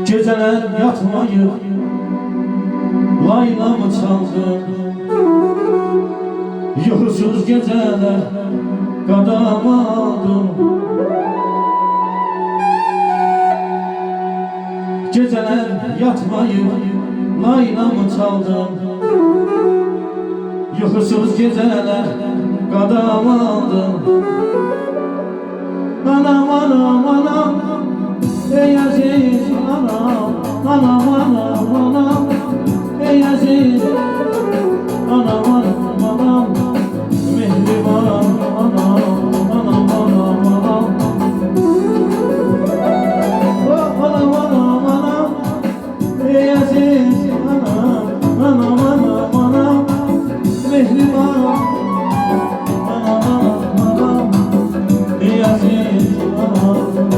Geceler yatmayıp laylamı çaldım. Yuhusuz geceler kadamadım. Geceler yatmayıp laylamı çaldım. Yuhusuz geceler kadamadım. Anam anam anam, ey aziz anam. Anam anam anam, ey aziz anam anam anam, mehriban anam anam anam anam. Oh anam anam anam, ey aziz anam anam anam anam, mehriban anam anam anam, ey aziz anam.